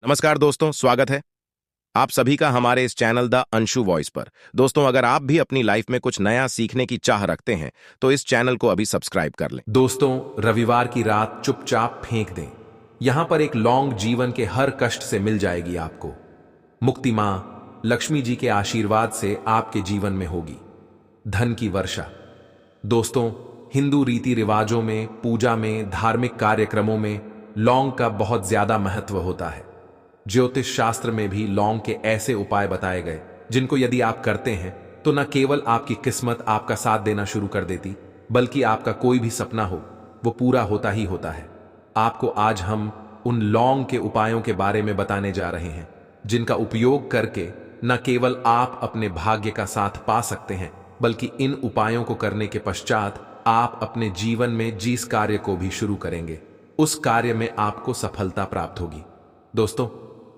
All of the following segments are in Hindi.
नमस्कार दोस्तों, स्वागत है आप सभी का हमारे इस चैनल द अंशु वॉइस पर। दोस्तों, अगर आप भी अपनी लाइफ में कुछ नया सीखने की चाह रखते हैं तो इस चैनल को अभी सब्सक्राइब कर लें। दोस्तों, रविवार की रात चुपचाप फेंक दें। यहां पर एक लौंग जीवन के हर कष्ट से मिल जाएगी आपको। मुक्ति मां लक्ष्मी जी के आशीर्वाद से आपके जीवन में होगी धन की वर्षा। दोस्तों, हिंदू रीति रिवाजों में, पूजा में, धार्मिक कार्यक्रमों में लौंग का बहुत ज्यादा महत्व होता है। ज्योतिष शास्त्र में भी लौंग के ऐसे उपाय बताए गए जिनको यदि आप करते हैं तो न केवल आपकी किस्मत आपका साथ देना शुरू कर देती, बल्कि आपका कोई भी सपना हो वो पूरा होता ही होता है। आपको आज हम उन लौंग के उपायों के बारे में बताने जा रहे हैं जिनका उपयोग करके न केवल आप अपने भाग्य का साथ पा सकते हैं, बल्कि इन उपायों को करने के पश्चात आप अपने जीवन में जिस कार्य को भी शुरू करेंगे उस कार्य में आपको सफलता प्राप्त होगी। दोस्तों,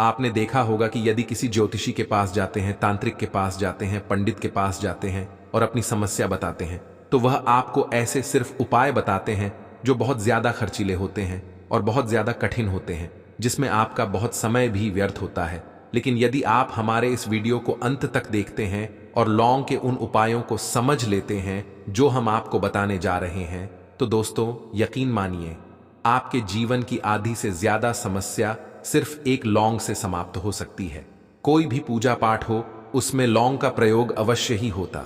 आपने देखा होगा कि यदि किसी ज्योतिषी के पास जाते हैं, तांत्रिक के पास जाते हैं, पंडित के पास जाते हैं और अपनी समस्या बताते हैं तो वह आपको ऐसे सिर्फ उपाय बताते हैं जो बहुत ज्यादा खर्चीले होते हैं और बहुत ज्यादा कठिन होते हैं, जिसमें आपका बहुत समय भी व्यर्थ होता है। लेकिन यदि आप हमारे इस वीडियो को अंत तक देखते हैं और लौंग के उन उपायों को समझ लेते हैं जो हम आपको बताने जा रहे हैं, तो दोस्तों यकीन मानिए, आपके जीवन की आधी से ज्यादा समस्या सिर्फ एक लौंग से समाप्त हो सकती है। कोई भी पूजा पाठ हो उसमें लौंग का प्रयोग अवश्य ही होता।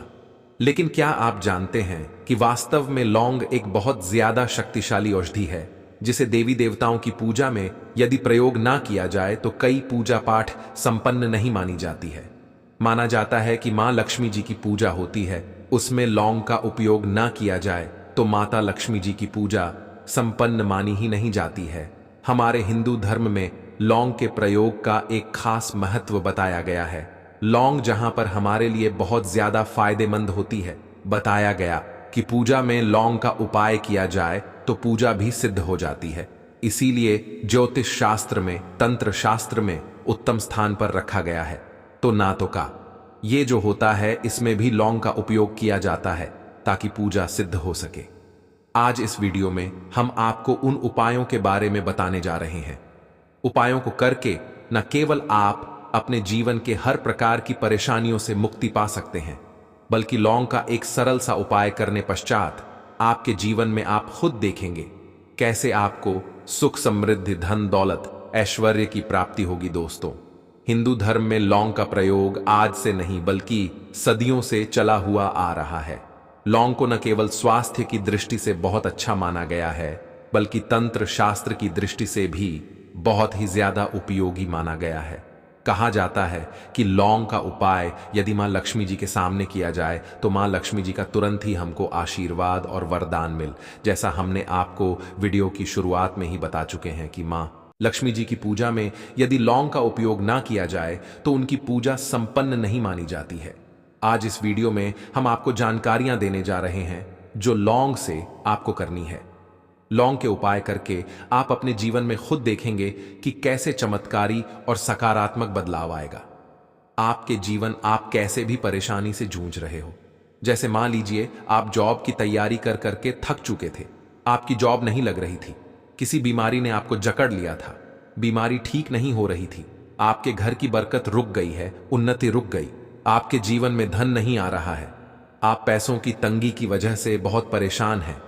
लेकिन क्या आप जानते हैं कि वास्तव में लौंग एक बहुत ज्यादा शक्तिशाली औषधि है जिसे देवी देवताओं की पूजा में यदि प्रयोग ना किया जाए तो कई पूजा पाठ संपन्न नहीं मानी जाती है। माना जाता है कि मां लक्ष्मी जी की पूजा होती है, उसमें लौंग का उपयोग ना किया जाए तो माता लक्ष्मी जी की पूजा संपन्न मानी ही नहीं जाती है। हमारे हिंदू धर्म में लौंग के प्रयोग का एक खास महत्व बताया गया है। लौंग जहां पर हमारे लिए बहुत ज्यादा फायदेमंद होती है, बताया गया कि पूजा में लौंग का उपाय किया जाए तो पूजा भी सिद्ध हो जाती है। इसीलिए ज्योतिष शास्त्र में, तंत्र शास्त्र में उत्तम स्थान पर रखा गया है। तो ना तो का ये जो होता है इसमें भी लौंग का उपयोग किया जाता है ताकि पूजा सिद्ध हो सके। आज इस वीडियो में हम आपको उन उपायों के बारे में बताने जा रहे हैं। उपायों को करके न केवल आप अपने जीवन के हर प्रकार की परेशानियों से मुक्ति पा सकते हैं, बल्कि लौंग का एक सरल सा उपाय करने पश्चात आपके जीवन में आप खुद देखेंगे कैसे आपको सुख, समृद्धि, धन, दौलत, ऐश्वर्य की प्राप्ति होगी। दोस्तों, हिंदू धर्म में लौंग का प्रयोग आज से नहीं बल्कि सदियों से चला हुआ आ रहा है। लौंग को न केवल स्वास्थ्य की दृष्टि से बहुत अच्छा माना गया है, बल्कि तंत्र शास्त्र की दृष्टि से भी बहुत ही ज्यादा उपयोगी माना गया है। कहा जाता है कि लौंग का उपाय यदि मां लक्ष्मी जी के सामने किया जाए तो मां लक्ष्मी जी का तुरंत ही हमको आशीर्वाद और वरदान मिल, जैसा हमने आपको वीडियो की शुरुआत में ही बता चुके हैं कि मां लक्ष्मी जी की पूजा में यदि लौंग का उपयोग ना किया जाए तो उनकी पूजा संपन्न नहीं मानी जाती है। आज इस वीडियो में हम आपको जानकारियां देने जा रहे हैं जो लौंग से आपको करनी है। लौंग के उपाय करके आप अपने जीवन में खुद देखेंगे कि कैसे चमत्कारी और सकारात्मक बदलाव आएगा। आपके जीवन, आप कैसे भी परेशानी से जूझ रहे हो, जैसे मान लीजिए आप जॉब की तैयारी कर करके थक चुके थे, आपकी जॉब नहीं लग रही थी, किसी बीमारी ने आपको जकड़ लिया था, बीमारी ठीक नहीं हो रही थी, आपके घर की बरकत रुक गई है, उन्नति रुक गई, आपके जीवन में धन नहीं आ रहा है, आप पैसों की तंगी की वजह से बहुत परेशान हैं।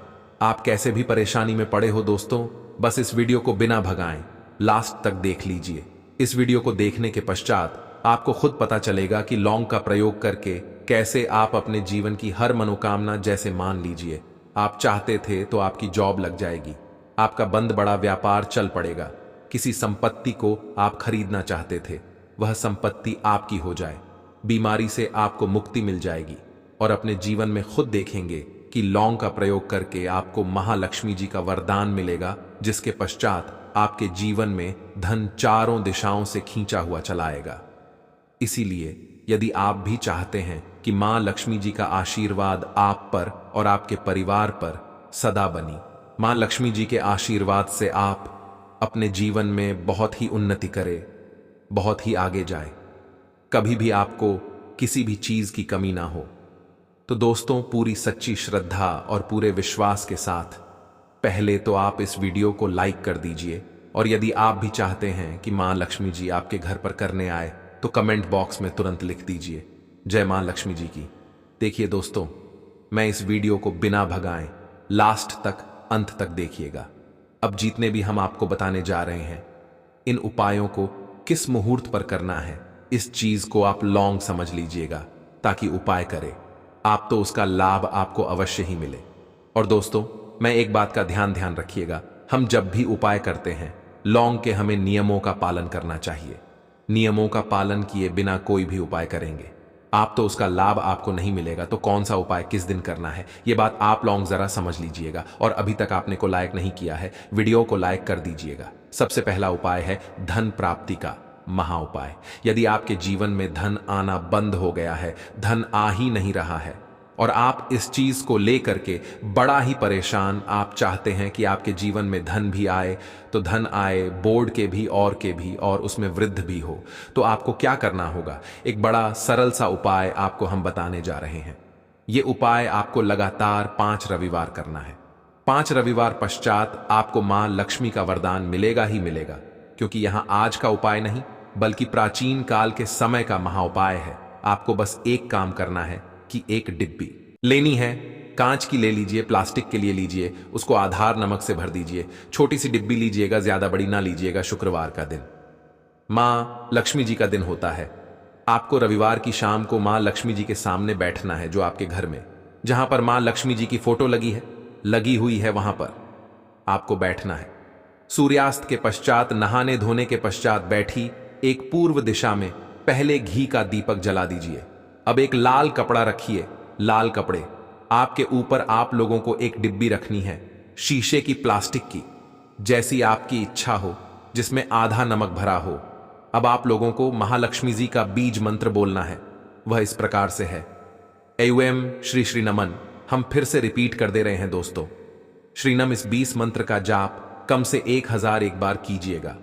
आप कैसे भी परेशानी में पड़े हो दोस्तों, बस इस वीडियो को बिना भगाएं लास्ट तक देख लीजिए। इस वीडियो को देखने के पश्चात आपको खुद पता चलेगा कि लौंग का प्रयोग करके कैसे आप अपने जीवन की हर मनोकामना, जैसे मान लीजिए आप चाहते थे तो आपकी जॉब लग जाएगी, आपका बंद बड़ा व्यापार चल पड़ेगा, किसी संपत्ति को आप खरीदना चाहते थे वह संपत्ति आपकी हो जाए, बीमारी से आपको मुक्ति मिल जाएगी और अपने जीवन में खुद देखेंगे कि लौंग का प्रयोग करके आपको महालक्ष्मी जी का वरदान मिलेगा, जिसके पश्चात आपके जीवन में धन चारों दिशाओं से खींचा हुआ चला आएगा। इसीलिए यदि आप भी चाहते हैं कि मां लक्ष्मी जी का आशीर्वाद आप पर और आपके परिवार पर सदा बनी, मां लक्ष्मी जी के आशीर्वाद से आप अपने जीवन में बहुत ही उन्नति करें, बहुत ही आगे जाए, कभी भी आपको किसी भी चीज की कमी ना हो, तो दोस्तों पूरी सच्ची श्रद्धा और पूरे विश्वास के साथ पहले तो आप इस वीडियो को लाइक कर दीजिए और यदि आप भी चाहते हैं कि मां लक्ष्मी जी आपके घर पर करने आए तो कमेंट बॉक्स में तुरंत लिख दीजिए जय मां लक्ष्मी जी की। देखिए दोस्तों, मैं इस वीडियो को बिना भगाए लास्ट तक अंत तक देखिएगा। अब जितने भी हम आपको बताने जा रहे हैं, इन उपायों को किस मुहूर्त पर करना है, इस चीज को आप लॉन्ग समझ लीजिएगा ताकि उपाय करें आप तो उसका लाभ आपको अवश्य ही मिले। और दोस्तों, मैं एक बात का ध्यान रखिएगा, हम जब भी उपाय करते हैं लॉन्ग के हमें नियमों का पालन करना चाहिए। नियमों का पालन किए बिना कोई भी उपाय करेंगे आप तो उसका लाभ आपको नहीं मिलेगा। तो कौन सा उपाय किस दिन करना है, यह बात आप लॉन्ग जरा समझ लीजिएगा। और अभी तक आपने को लाइक नहीं किया है, वीडियो को लाइक कर दीजिएगा। सबसे पहला उपाय है धन प्राप्ति का महा उपाय। यदि आपके जीवन में धन आना बंद हो गया है, धन आ ही नहीं रहा है और आप इस चीज को लेकर के बड़ा ही परेशान, आप चाहते हैं कि आपके जीवन में धन भी आए, तो धन आए बोर्ड के भी और उसमें वृद्धि भी हो, तो आपको क्या करना होगा। एक बड़ा सरल सा उपाय आपको हम बताने जा रहे हैं। यह उपाय आपको लगातार 5 रविवार करना है। 5 रविवार पश्चात आपको मां लक्ष्मी का वरदान मिलेगा ही मिलेगा, क्योंकि यहां आज का उपाय नहीं बल्कि प्राचीन काल के समय का महा उपाय है। आपको बस एक काम करना है कि एक डिब्बी लेनी है, कांच की ले लीजिए, प्लास्टिक के लिए लीजिए, उसको आधार नमक से भर दीजिए। छोटी सी डिब्बी लीजिएगा, ज्यादा बड़ी ना लीजिएगा। शुक्रवार का दिन मां लक्ष्मी जी का दिन होता है। आपको रविवार की शाम को मां लक्ष्मी जी के सामने बैठना है, जो आपके घर में जहां पर मां लक्ष्मी जी की फोटो लगी हुई है वहां पर आपको बैठना है। सूर्यास्त के पश्चात, नहाने धोने के पश्चात बैठी एक पूर्व दिशा में पहले घी का दीपक जला दीजिए। अब एक लाल कपड़ा रखिए, लाल कपड़े आपके ऊपर आप लोगों को एक डिब्बी रखनी है, शीशे की, प्लास्टिक की, जैसी आपकी इच्छा हो, जिसमें आधा नमक भरा हो। अब आप लोगों को महालक्ष्मी जी का बीज मंत्र बोलना है। वह इस प्रकार से है, एवं श्री श्री नमन। हम फिर से रिपीट कर दे रहे हैं दोस्तों, श्रीनम। इस 20 मंत्र का जाप कम से 1000 एक बार कीजिएगा।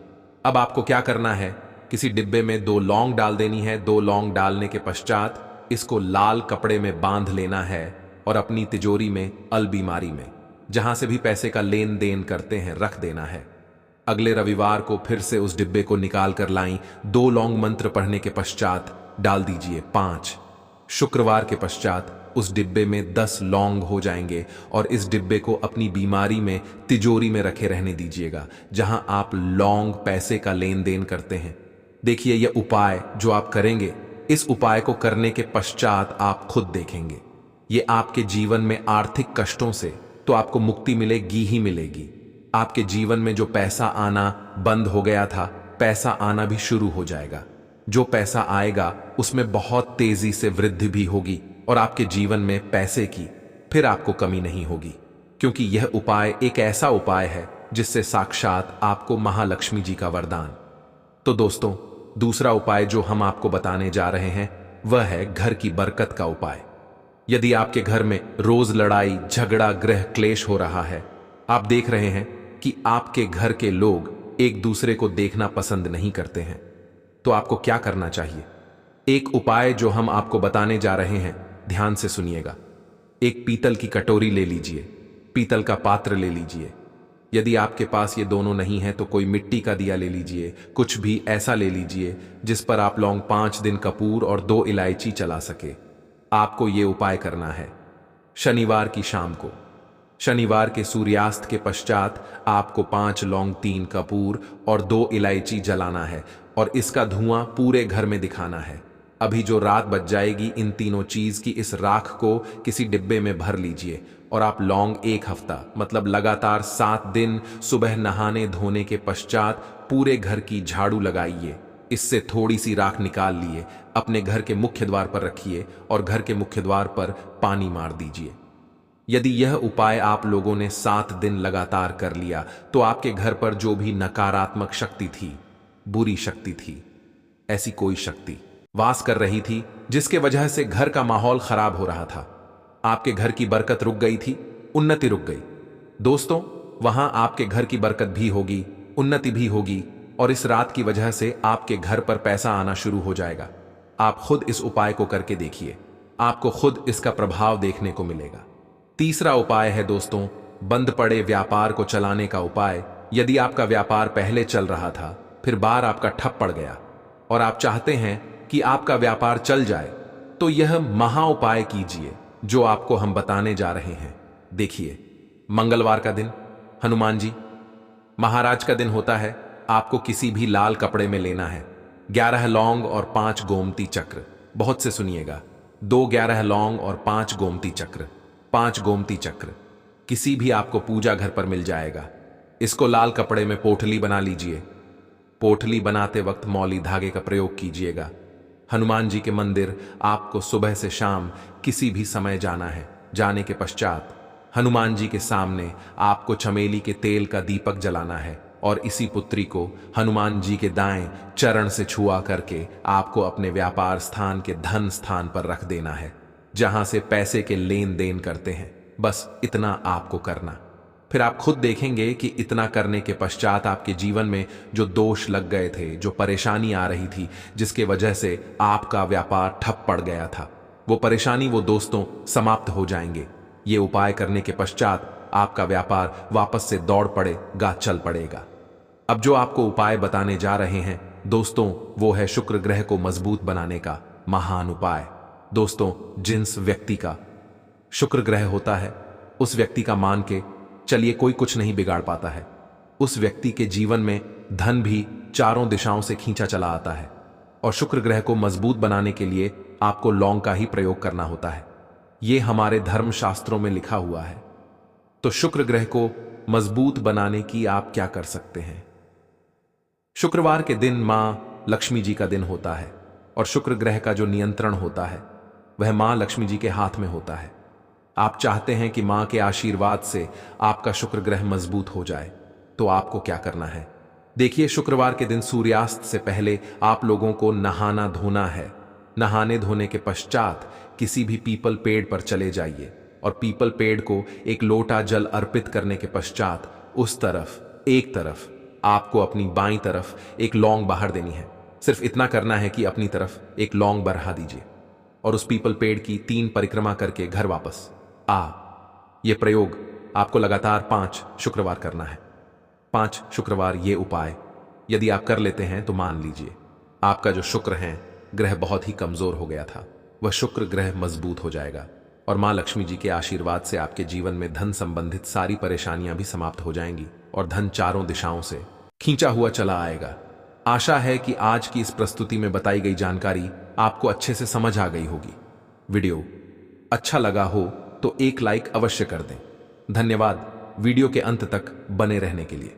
अब आपको क्या करना है, किसी डिब्बे में 2 लौंग डाल देनी है। 2 लौंग डालने के पश्चात इसको लाल कपड़े में बांध लेना है और अपनी तिजोरी में, अलमारी में, जहां से भी पैसे का लेन देन करते हैं, रख देना है। अगले रविवार को फिर से उस डिब्बे को निकाल कर लाई। 2 लौंग मंत्र पढ़ने के पश्चात डाल दीजिए 5। शुक्रवार के पश्चात उस डिब्बे में 10 लौंग हो जाएंगे और इस डिब्बे को अपनी बीमारी में, तिजोरी में रखे रहने दीजिएगा, जहां आप लौंग पैसे का लेन देन करते हैं। देखिए, यह उपाय जो आप करेंगे, इस उपाय को करने के पश्चात आप खुद देखेंगे, ये आपके जीवन में आर्थिक कष्टों से तो आपको मुक्ति मिलेगी ही मिलेगी। आपके जीवन में जो पैसा आना बंद हो गया था, पैसा आना भी शुरू हो जाएगा। जो पैसा आएगा उसमें बहुत तेजी से वृद्धि भी होगी और आपके जीवन में पैसे की फिर आपको कमी नहीं होगी, क्योंकि यह उपाय एक ऐसा उपाय है जिससे साक्षात आपको महालक्ष्मी जी का वरदान। तो दोस्तों, दूसरा उपाय जो हम आपको बताने जा रहे हैं वह है घर की बरकत का उपाय। यदि आपके घर में रोज लड़ाई झगड़ा गृह क्लेश हो रहा है, आप देख रहे हैं कि आपके घर के लोग एक दूसरे को देखना पसंद नहीं करते हैं, तो आपको क्या करना चाहिए। एक उपाय जो हम आपको बताने जा रहे हैं, ध्यान से सुनिएगा। एक पीतल की कटोरी ले लीजिए, पीतल का पात्र ले लीजिए। यदि आपके पास ये दोनों नहीं है तो कोई मिट्टी का दिया ले लीजिए, कुछ भी ऐसा ले लीजिए जिस पर आप लौंग 5 दिन कपूर और 2 इलायची चला सके। आपको ये उपाय करना है शनिवार की शाम को। शनिवार के सूर्यास्त के पश्चात आपको 5 लौंग, 3 कपूर और 2 इलायची जलाना है और इसका धुआं पूरे घर में दिखाना है। अभी जो रात बच जाएगी, इन तीनों चीज की इस राख को किसी डिब्बे में भर लीजिए और आप लौंग 1 हफ्ता, मतलब लगातार 7 दिन, सुबह नहाने धोने के पश्चात पूरे घर की झाड़ू लगाइए। इससे थोड़ी सी राख निकाल लिए, अपने घर के मुख्य द्वार पर रखिए और घर के मुख्य द्वार पर पानी मार दीजिए। यदि यह उपाय आप लोगों ने 7 दिन लगातार कर लिया तो आपके घर पर जो भी नकारात्मक शक्ति थी, बुरी शक्ति थी, ऐसी कोई शक्ति वास कर रही थी जिसके वजह से घर का माहौल खराब हो रहा था, आपके घर की बरकत रुक गई थी, उन्नति रुक गई। दोस्तों, वहां आपके घर की बरकत भी होगी, उन्नति भी होगी और इस रात की वजह से आपके घर पर पैसा आना शुरू हो जाएगा। आप खुद इस उपाय को करके देखिए, आपको खुद इसका प्रभाव देखने को मिलेगा। तीसरा उपाय है दोस्तों, बंद पड़े व्यापार को चलाने का उपाय। यदि आपका व्यापार पहले चल रहा था, फिर बार आपका ठप पड़ गया और आप चाहते हैं कि आपका व्यापार चल जाए, तो यह महा उपाय कीजिए जो आपको हम बताने जा रहे हैं। देखिए, मंगलवार का दिन हनुमान जी महाराज का दिन होता है। आपको किसी भी लाल कपड़े में लेना है 11 लौंग और 5 गोमती चक्र। बहुत से सुनिएगा, 2 11 लौंग और 5 गोमती चक्र। 5 गोमती चक्र किसी भी आपको पूजा घर पर मिल जाएगा। इसको लाल कपड़े में पोटली बना लीजिए। पोटली बनाते वक्त मौली धागे का प्रयोग कीजिएगा। हनुमान जी के मंदिर आपको सुबह से शाम किसी भी समय जाना है। जाने के पश्चात हनुमान जी के सामने आपको चमेली के तेल का दीपक जलाना है और इसी पुत्री को हनुमान जी के दाएं चरण से छुआ करके आपको अपने व्यापार स्थान के धन स्थान पर रख देना है, जहां से पैसे के लेन देन करते हैं। बस इतना आपको करना। फिर आप खुद देखेंगे कि इतना करने के पश्चात आपके जीवन में जो दोष लग गए थे, जो परेशानी आ रही थी, जिसके वजह से आपका व्यापार ठप पड़ गया था, वो परेशानी, वो दोस्तों समाप्त हो जाएंगे। ये उपाय करने के पश्चात आपका व्यापार वापस से दौड़ पड़ेगा, चल पड़ेगा। अब जो आपको उपाय बताने जा रहे हैं दोस्तों, वो है शुक्र ग्रह को मजबूत बनाने का महान उपाय। दोस्तों, जिस व्यक्ति का शुक्र ग्रह होता है, उस व्यक्ति का मान के चलिए कोई कुछ नहीं बिगाड़ पाता है। उस व्यक्ति के जीवन में धन भी चारों दिशाओं से खींचा चला आता है। और शुक्र ग्रह को मजबूत बनाने के लिए आपको लौंग का ही प्रयोग करना होता है। ये हमारे धर्म शास्त्रों में लिखा हुआ है। तो शुक्र ग्रह को मजबूत बनाने की आप क्या कर सकते हैं? शुक्रवार के दिन मां लक्ष्मी जी का दिन होता है और शुक्र ग्रह का जो नियंत्रण होता है वह मां लक्ष्मी जी के हाथ में होता है। आप चाहते हैं कि मां के आशीर्वाद से आपका शुक्र ग्रह मजबूत हो जाए, तो आपको क्या करना है? देखिए, शुक्रवार के दिन सूर्यास्त से पहले आप लोगों को नहाना धोना है। नहाने धोने के पश्चात किसी भी पीपल पेड़ पर चले जाइए और पीपल पेड़ को एक लोटा जल अर्पित करने के पश्चात उस तरफ एक तरफ आपको अपनी बाईं तरफ एक लौंग बाहर देनी है। सिर्फ इतना करना है कि अपनी तरफ एक लौंग बढ़ा दीजिए और उस पीपल पेड़ की 3 परिक्रमा करके घर वापस यह प्रयोग आपको लगातार 5 शुक्रवार करना है। 5 शुक्रवार ये उपाय यदि आप कर लेते हैं तो मान लीजिए आपका जो शुक्र है ग्रह बहुत ही कमजोर हो गया था, वह शुक्र ग्रह मजबूत हो जाएगा और मां लक्ष्मी जी के आशीर्वाद से आपके जीवन में धन संबंधित सारी परेशानियां भी समाप्त हो जाएंगी और धन चारों दिशाओं से खींचा हुआ चला आएगा। आशा है कि आज की इस प्रस्तुति में बताई गई जानकारी आपको अच्छे से समझ आ गई होगी। वीडियो अच्छा लगा हो तो एक लाइक अवश्य कर दें। धन्यवाद वीडियो के अंत तक बने रहने के लिए।